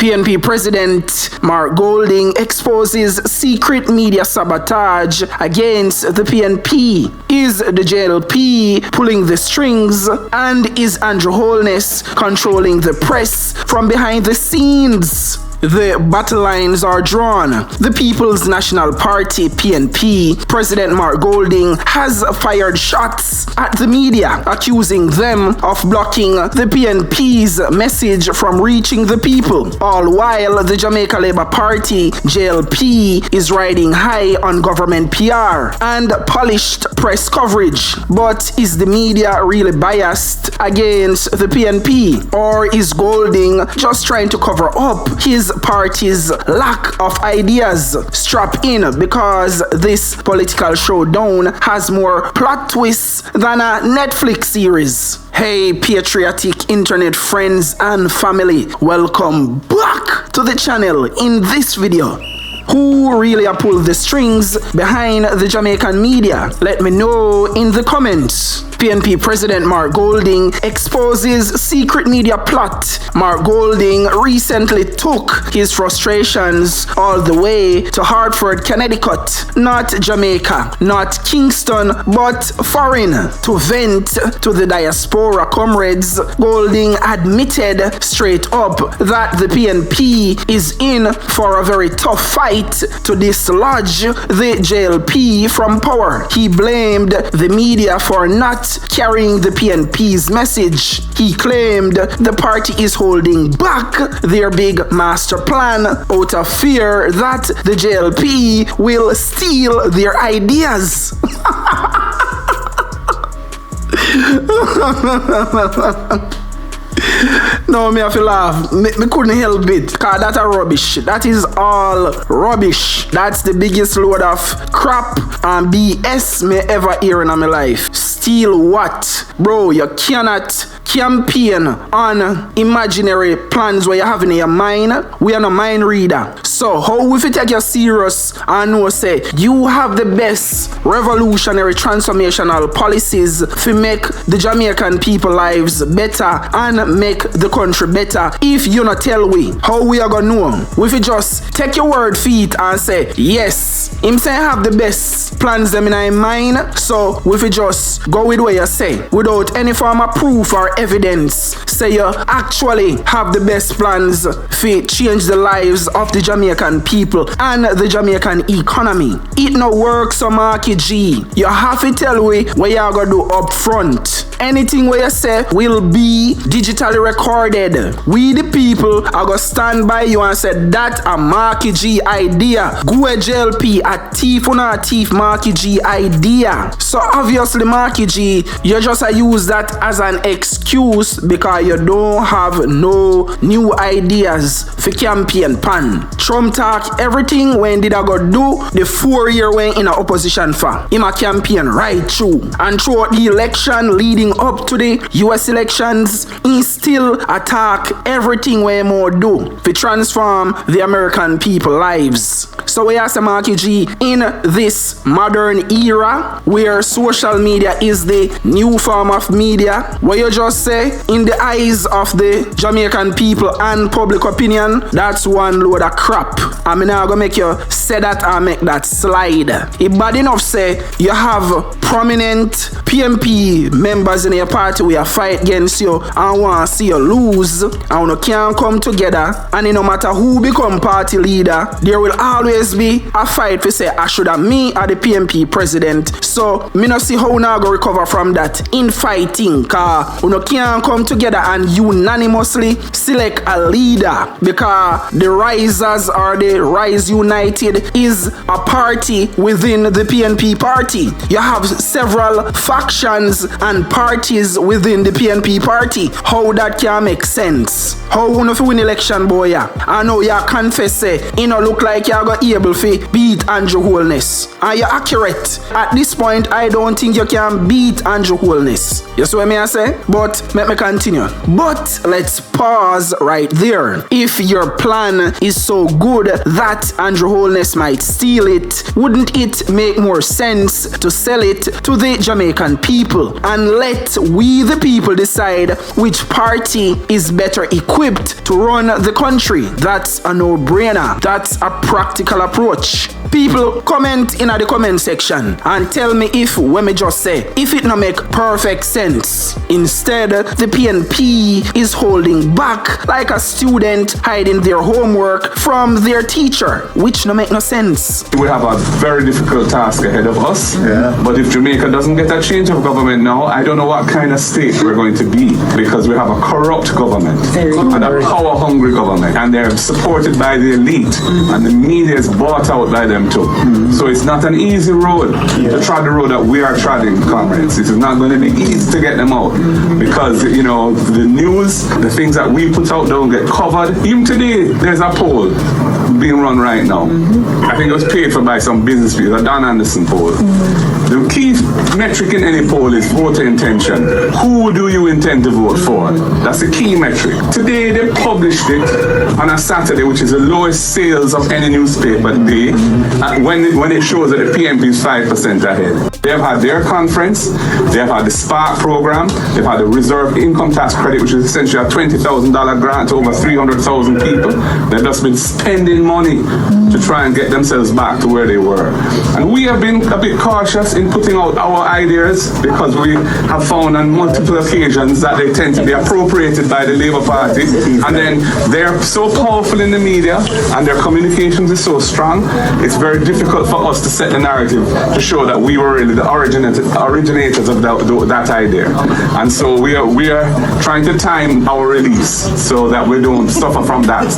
PNP President Mark Golding exposes secret media sabotage against the PNP. Is the JLP pulling the strings, and is Andrew Holness controlling the press from behind the scenes? The battle lines are drawn. The People's National Party, PNP, President Mark Golding has fired shots at the media, accusing them of blocking the PNP's message from reaching the people. All while the Jamaica Labour Party, JLP, is riding high on government PR and polished press coverage. But is the media really biased against the PNP? Or is Golding just trying to cover up his party's lack of ideas? Strap in, because this political showdown has more plot twists than a Netflix series. Hey patriotic internet friends and family, welcome back to the channel. In this video, who really pulled the strings behind the Jamaican media? Let me know in the comments. PNP President Mark Golding exposes secret media plot. Mark Golding recently took his frustrations all the way to Hartford, Connecticut, not Jamaica, not Kingston, but foreign, to vent to the diaspora comrades. Golding admitted straight up that the PNP is in for a very tough fight to dislodge the JLP from power. He blamed the media for not carrying the PNP's message. He claimed the party is holding back their big master plan out of fear that the JLP will steal their ideas. No, me have to laugh. Me couldn't help it, cause that's a rubbish. That is all rubbish. That's the biggest load of crap and BS me ever hear in my life. Steal what? Bro, you cannot campaign on imaginary plans where you have in your mind. We are no mind reader. So how if you take you serious and know say you have the best revolutionary transformational policies to make the Jamaican people lives better and make the country better? If you not tell we how we are gonna know, if you just take your word for it and say yes, him say have the best plans them in our mind, so if you just go with what you say without any form of proof or evidence, say you actually have the best plans to change the lives of the Jamaican people and the Jamaican economy. It no works, so Marky G. You have to tell we what you are gonna do up front. Anything where you say will be digitally recorded. We the people are gonna stand by you and say that a Marky G idea. Go JLP a thief or not thief Marky G idea. So obviously Marky G, you just use that as an excuse because you don't have no new ideas for campaign pan. Trump talk everything when did I go do the 4 year when in a opposition for him a campaign right through, and throughout the election leading up to the US elections, he still attack everything we more do to transform the American people lives. So we ask Marky G, in this modern era where social media is the new form of media, where you just say in the eyes of the Jamaican people and public opinion, that's one load of crap. I mean, I'm gonna make you say that and make that slide. If bad enough say you have prominent PNP members in your party where fight against you and want to see you lose, and you can't come together, and no matter who become party leader, there will always be a fight to say I should have me or the PNP president. So me not see how now go recover from that in fighting, cause you can't come together and unanimously select a leader, because the Risers or the Rise United is a party within the PNP party. You have several factions and parties within the PNP party. How that can make sense? How you know if you win election, boy? Yeah? I know you confess say you know look like you're gonna able to beat Andrew Holness. And you're accurate. At this point, I don't think you can beat Andrew Holness. You see what I say? But let me continue. But let's pause right there. If your plan is so good that Andrew Holness might steal it, wouldn't it make more sense to sell it to the Jamaican people and let we the people decide which party is better equipped to run the country? That's a no-brainer. That's a practical approach. People, comment in the comment section and tell me if, when me just say, if it no make perfect sense. Instead, the PNP is holding back like a student hiding their homework from their teacher, which no make no sense. We have a very difficult task ahead of us, but if Jamaica doesn't get a change of government now, I don't know what kind of state we're going to be, because we have a corrupt government and a power-hungry government, and they're supported by the elite, and the media is bought out by them too. So it's not an easy road to trod the road that we are treading, comrades. It is not going to be easy to get them out, because the news, the things that we put out don't get covered. Even today, there's a poll being run right now. I think it was paid for by some business people, a Don Anderson poll. The key metric in any poll is voter intention. Who do you intend to vote for? That's the key metric. Today they published it on a Saturday, which is the lowest sales of any newspaper today, when it shows that the PNP is 5% ahead. They've had their conference, they've had the Spark program, they've had the reserve income tax credit, which is essentially a $20,000 grant to over 300,000 people. They've just been spending money to try and get themselves back to where they were. And we have been a bit cautious in putting out our ideas, because we have found on multiple occasions that they tend to be appropriated by the Labour Party, and then they're so powerful in the media and their communications is so strong, it's very difficult for us to set the narrative to show that we were really the originators of that idea. And so we are trying to time our release so that we don't suffer from that.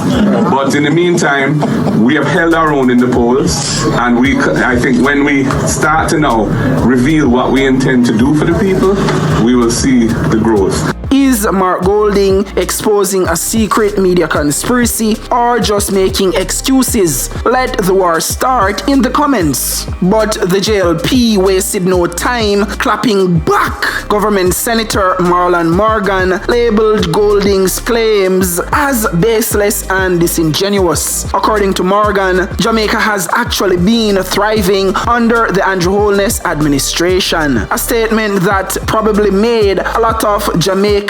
But in the meantime, we have held our own in the polls, and I think when we start to now reveal what we intend to do for the people, we will see the growth. Is Mark Golding exposing a secret media conspiracy or just making excuses? Let the war start in the comments. But the JLP wasted no time clapping back. Government Senator Marlon Morgan labeled Golding's claims as baseless and disingenuous. According to Morgan, Jamaica has actually been thriving under the Andrew Holness administration. A statement that probably made a lot of Jamaicans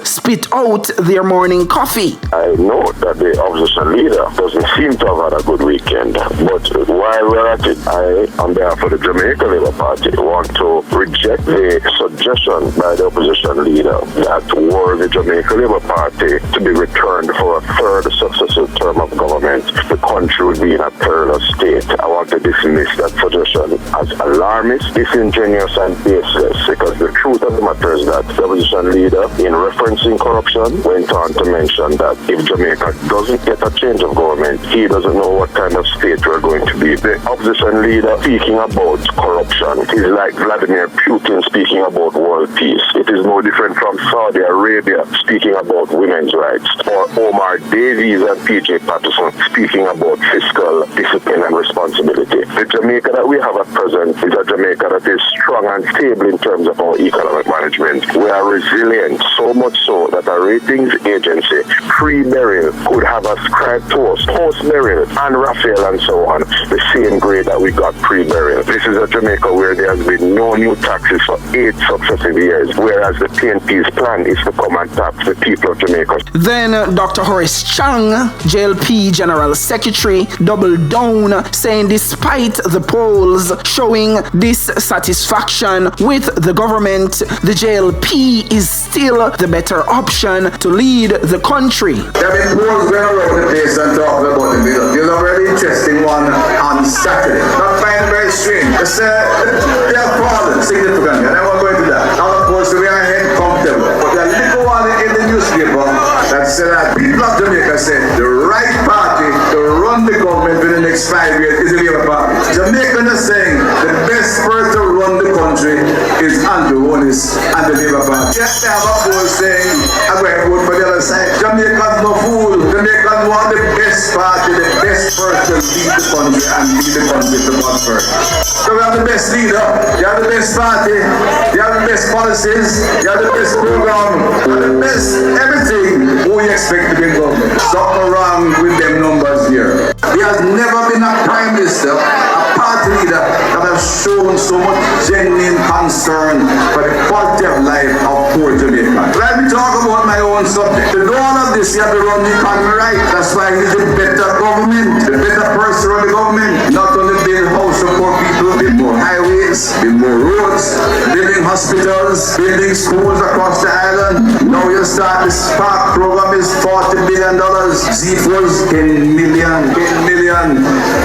spit out their morning coffee. I know that the opposition leader doesn't seem to have had a good weekend, but while we're at it, I, on behalf of the Jamaica Labour Party, want to reject the suggestion by the opposition leader that were the Jamaica Labour Party to be returned for a third successive term of government, the country would be in a perilous state. I want to dismiss that suggestion as alarmist, disingenuous and baseless, because the truth of the matter is that the opposition leader, in referencing corruption, went on to mention that if Jamaica doesn't get a change of government, he doesn't know what kind of state we're going to be. The opposition leader speaking about corruption is like Vladimir Putin speaking about world peace. It is no different from Saudi Arabia speaking about women's rights, or Omar Davies and PJ Patterson speaking about fiscal discipline and responsibility. The Jamaica that we have at present is a Jamaica that is strong and stable in terms of our economic management. We are resilient, so much so that a ratings agency pre-burial could have ascribed to us post-burial and Raphael and so on the same grade that we got pre-burial. This is a Jamaica where there has been no new taxes for 8 successive years, whereas the PNP's plan is to come and tax the people of Jamaica. Then Dr. Horace Chang, JLP General Secretary, doubled down, saying despite the polls showing dissatisfaction with the government, the JLP is still the better option to lead the country. There have been polls going around the place and talking about the bill. There's a very interesting one on Saturday. Not finding very strange. They are fallen significantly, and I won't go into that. Now, of course, we are head comfortable. But there are little one in the newspaper that said that people of Jamaica said the right party to run the government within the next 5 years is the Labour Party. Jamaicans are saying the best person to run the country is Andrew Holness and the Labour Party. Yes, they have a poll saying I'm going to vote for the other side. Jamaicans no fool. Jamaicans want the best party, the best person to lead the country and lead the country to prosper. So we have the best leader, you have the best party, you have the best policies, you have the best program, you have the best everything who you expect to be in government. Something wrong with them numbers here. has never been a prime minister, a party leader that has shown so much genuine concern for the quality of life of poor Jamaicans. Let me talk about my own subject. To do all of this, you have to run the economy right. That's why he's the better government, the better person run the government. Not only build house for poor people, build more highways, build more roads, building hospitals, building schools across the island. Now you start the Spark program is $40 billion. Z4's 10 million.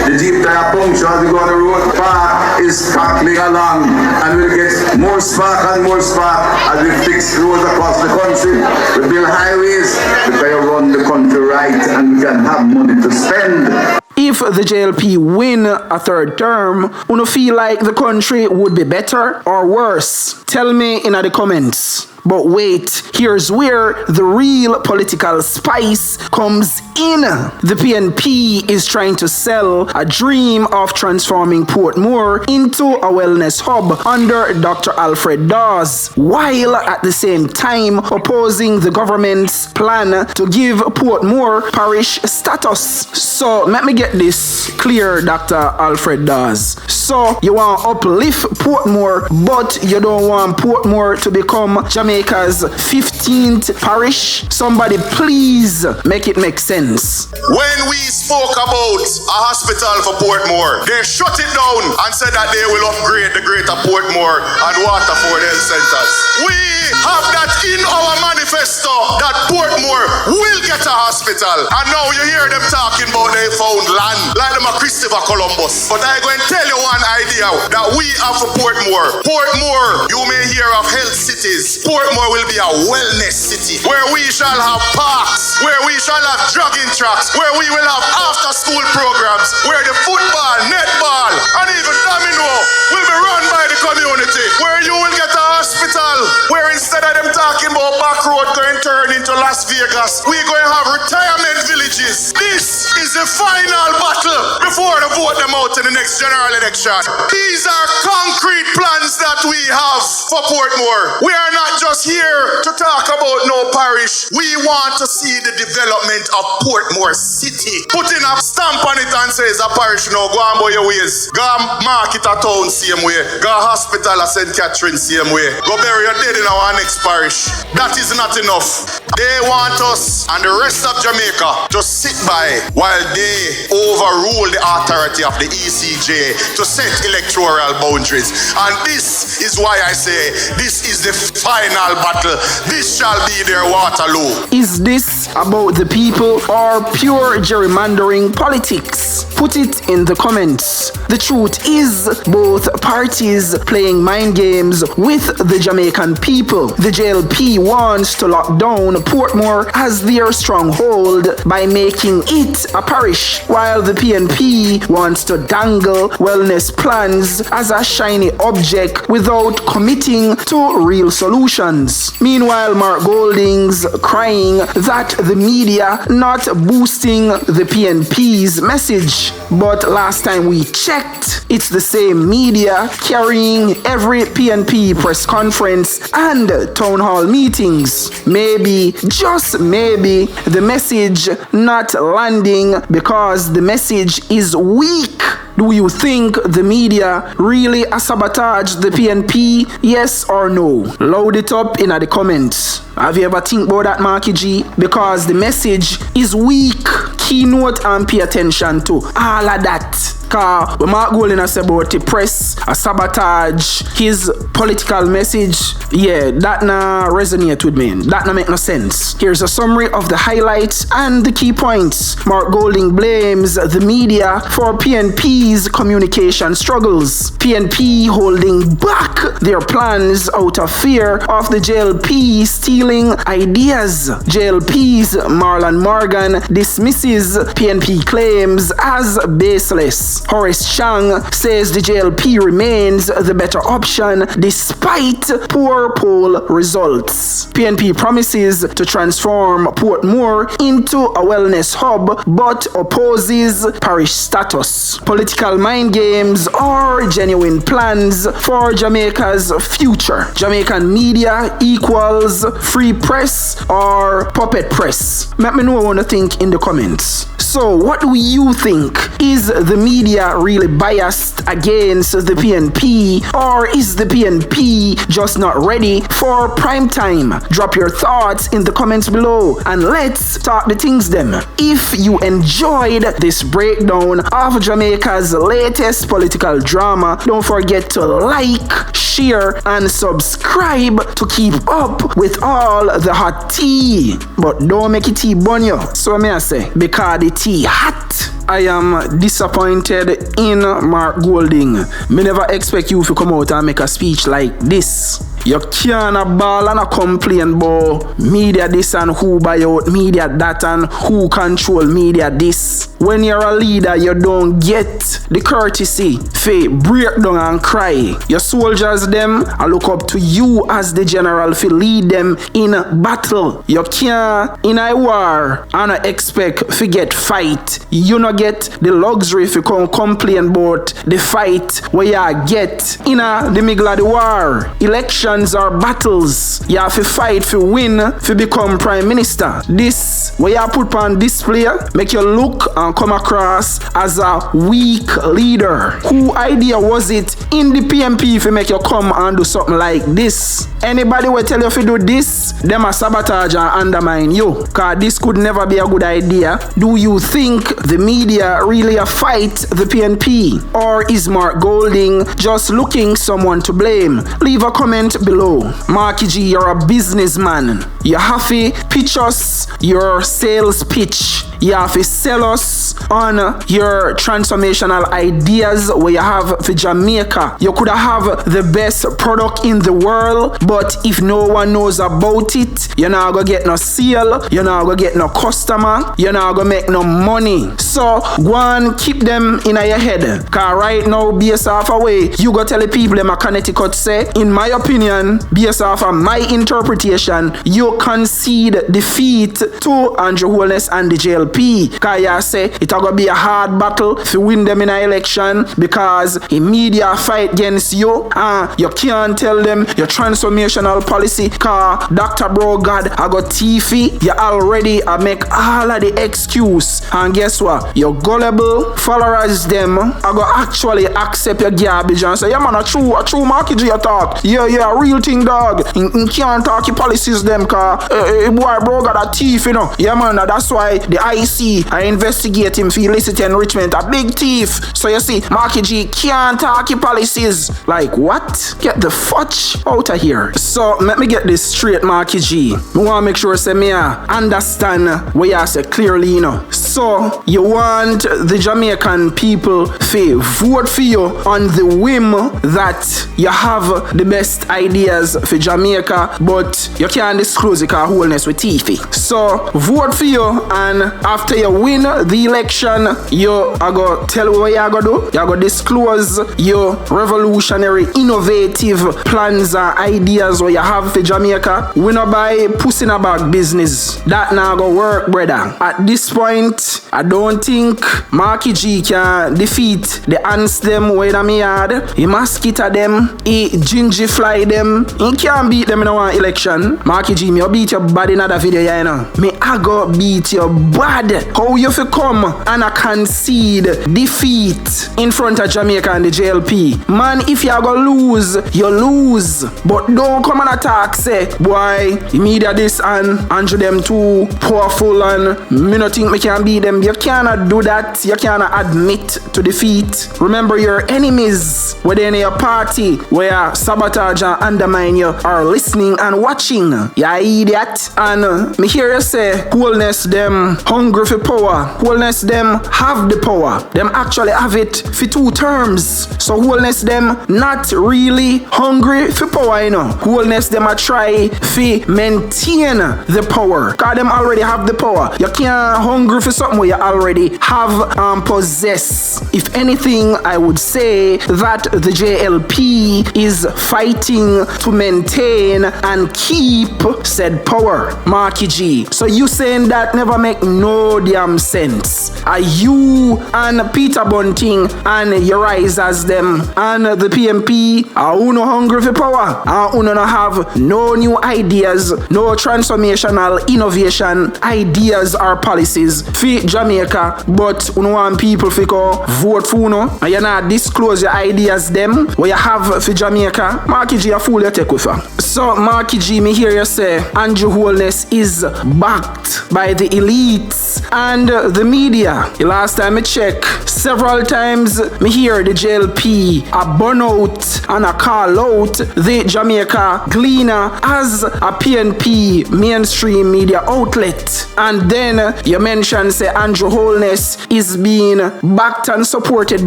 The Jeep tire puncture as we go on the road. Spark is crackling along and we'll get more spark and more spark as we fix roads across the country. We build highways because you run the country right and we can have money to spend. If the JLP win a third term, you feel like the country would be better or worse? Tell me in the comments. But wait, here's where the real political spice comes in. The PNP is trying to sell a dream of transforming Portmore into a wellness hub under Dr. Alfred Dawes, while at the same time opposing the government's plan to give Portmore parish status. So let me get this clear, Dr. Alfred Dawes. So you want to uplift Portmore, but you don't want Portmore to become Jamaica's 15th parish? Somebody please make it make sense. When we spoke about a hospital for Portmore, they shut it down and said that they will upgrade the greater Portmore and Waterford health centers. We have that in our manifesto that Portmore will get a hospital. And now you hear them talking about they found land like them a Christopher Columbus. But I'm going to tell you one idea that we have for Portmore. Portmore, you may hear of health cities. Portmore will be a wellness city where we shall have parks, where we shall have jogging tracks, where we will have after-school programs, where the football, netball, and even domino will be run by the community, where you will get a hospital, where instead of them talking about back road going turn into Las Vegas, we're going to have retirement villages. This is the final battle before they vote them out in the next general election. These are concrete plans that we have for Portmore. We are not just here to talk about no parish. We want to see the development of Portmore City. Putting a stamp on it and says a parish now, go on by your ways. Go market a town same way. Go hospital at St. Catherine same way. Go bury your dead in our next parish. That is not enough. They want us and the rest of Jamaica to sit by while they overrule the authority of the ECJ to set electoral boundaries. And this is why I say this is the final battle. This shall be their Waterloo. Is this about the people or pure gerrymandering politics? Put it in the comments. The truth is, both parties playing mind games with the Jamaican people. The JLP wants to lock down Portmore as their stronghold by making it a parish, while the PNP wants to dangle wellness plans as a shiny object without committing to real solutions. Meanwhile, Mark Golding's crying that the media not boosting the PNP's message. But last time we checked, it's the same media carrying every PNP press conference and town hall meetings. Maybe, just maybe, the message not landing because the message is weak. Do you think the media really sabotage the PNP? Yes or no? Load it up in the comments. Have you ever think about that, Marky G? Because the message is weak. Keynote and pay attention to all of that. Cause when Mark Golding say about the press, a sabotage his political message, yeah, that na resonate with me. That na make no sense. Here's a summary of the highlights and the key points. Mark Golding blames the media for PNP's communication struggles. PNP holding back their plans out of fear of the JLP stealing ideas. JLP's Marlon Morgan dismisses PNP claims as baseless. Horace Chang says the JLP remains the better option despite poor poll results. PNP promises to transform Portmore into a wellness hub but opposes parish status. Political mind games or genuine plans for Jamaica's future. Jamaican media equals free press or puppet press? Let me know what you think in the comments. So what do you think? Is the media really biased against the PNP, or is the PNP just not ready for prime time? Drop your thoughts in the comments below and let's talk the things them. If you enjoyed this breakdown of Jamaica's latest political drama, don't forget to like, share and subscribe to keep up with all the hot tea. But don't make it tea burn you. So may I say, because the tea hot. I am disappointed in Mark Golding. Me never expect you to come out and make a speech like this. You can't ball and a complain about media this and who buy out media that and who control media this. When you're a leader, you don't get the courtesy to break down and cry. Your soldiers them I look up to you as the general to lead them in battle. You can't in a war and expect to get fight. You not get the luxury if you come complain about the fight where you get in the middle of the war. Elections are battles. You have to fight to win to become prime minister. This where you put on display make you look and come across as a weak leader. Who idea was it in the PNP to make you come and do something like this? Anybody will tell you if you do this, them a sabotage and undermine you. Cause this could never be a good idea. Do you think the media really fight the PNP? Or is Mark Golding just looking someone to blame? Leave a comment below. Marky G, you're a businessman. You have to pitch us your sales pitch. You have to sell us on your transformational ideas where you have for Jamaica. You could have the best product in the world, but if no one knows about it, you're not gonna get no sale, you're not gonna get no customer, you're not gonna make no money. So go and keep them in your head. Cause right now, based off away, you go tell the people in Connecticut say, in my opinion, based off of my interpretation, you concede defeat to Andrew Holness and the JLP. Cause you say it's gonna be a hard battle to win them in an election because the media fight against you and you can't tell them your transformational policy cause Dr. Brogard I got teefy. You already make all of the excuse and guess what? Your gullible followers them I go actually accept your garbage and say, yeah man, a true Marky G talk. Yeah, a real thing dog. You can't talk your policies them cause boy Brogard a thief, you know. Yeah man, that's why the IC I investigate him for illicit enrichment, a big thief. So you see, Marky G can't talk your policies. Like what? Get the fudge out of here. So let me get this straight, Marky G. I want to make sure say me understand what you say clearly, you know. So you want the Jamaican people to vote for you on the whim that you have the best ideas for Jamaica, but you can't disclose it because Holness with teefy. So vote for you, and after you win the election, you are going to tell what you are going to do. You are going to disclose your revolutionary, innovative plans and ideas what you have for Jamaica. We not buy pussy in a bag business. That now go work, brother. At this point, I don't think Marky G can defeat the ants them way in my yard. He mosquito them, he ginger fly them. He can't beat them in one election. Marky G, me beat your bad in another video, you know. Me I go beat your bad. How you fi come and I concede defeat in front of Jamaica and the JLP? Man, if you are gonna lose, you lose. But don't come and attack, say, boy, the media this and Andrew them too powerful and me not think me can beat them. You cannot do that. You cannot admit to defeat. Remember your enemies within your party where sabotage and undermine you are listening and watching. You idiot. And me hear you say, Holness them hungry for power. Holness them have the power. Them actually have it for 2 terms. So Holness them not really hungry for power, you know. Holness them a try to maintain the power. Cause them already have the power. You can't hungry for something where you already have and possess. If anything, I would say that the JLP is fighting to maintain and keep said power. Marky G. So you saying that never make no damn sense. are you and Peter Bunting and your risers them and the PNP are uno hungry for power and uno no have no new ideas, no transformational innovation ideas or policies for Jamaica, but uno want people to go vote for uno and you not disclose your ideas them what you have for Jamaica. Marky G a fool you take with her. So Marky G, me hear you say Andrew Holness is backed by the elites and the media. The last time I check, several times me hear the JLP a burn out and a call out the Jamaica Gleaner as a PNP mainstream media outlet. And then you mention say Andrew Holness is being backed and supported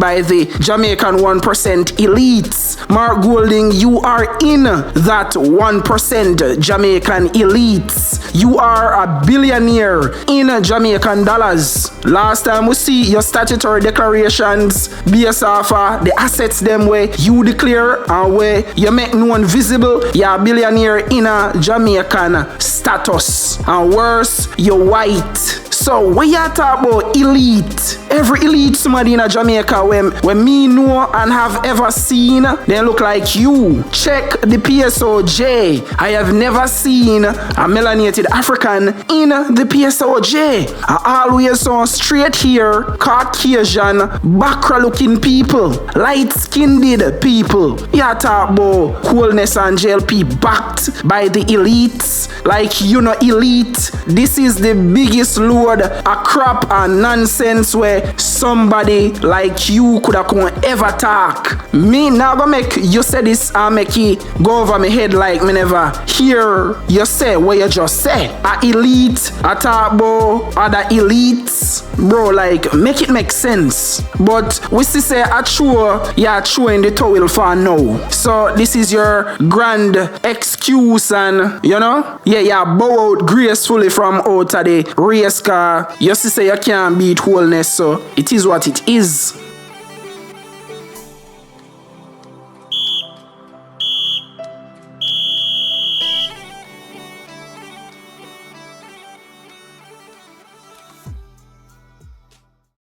by the Jamaican 1% elites. Mark Golding, you are in that 1% Jamaican elites. You are a billionaire in Jamaican dollars. Last time we see your statutory declarations based off the assets them where you declare and where you make known visible you're a billionaire in a Jamaican status. And worse, you're white. So when you talk about elite, every elite somebody in a Jamaica when me know and have ever seen, they look like you. Check the PSOJ. I have never seen a melanated African in the PSOJ. I always saw straight hair, Caucasian, Bakra looking people, light skinned people. You talk about Holness and JLP backed by the elites. Like you know elite. This is the biggest load a crap and nonsense where somebody like you could have come ever talk. Me now gonna make you say this and make it go over my head like me never hear you say what you just say. A elite, a talk about other elites, bro, like make it make sense. But we still say a true, yeah, true in the towel for now. So this is your grand excuse and you know, yeah, bow out gracefully from out of the race car. You see say you can't beat Holness, so it is what it is.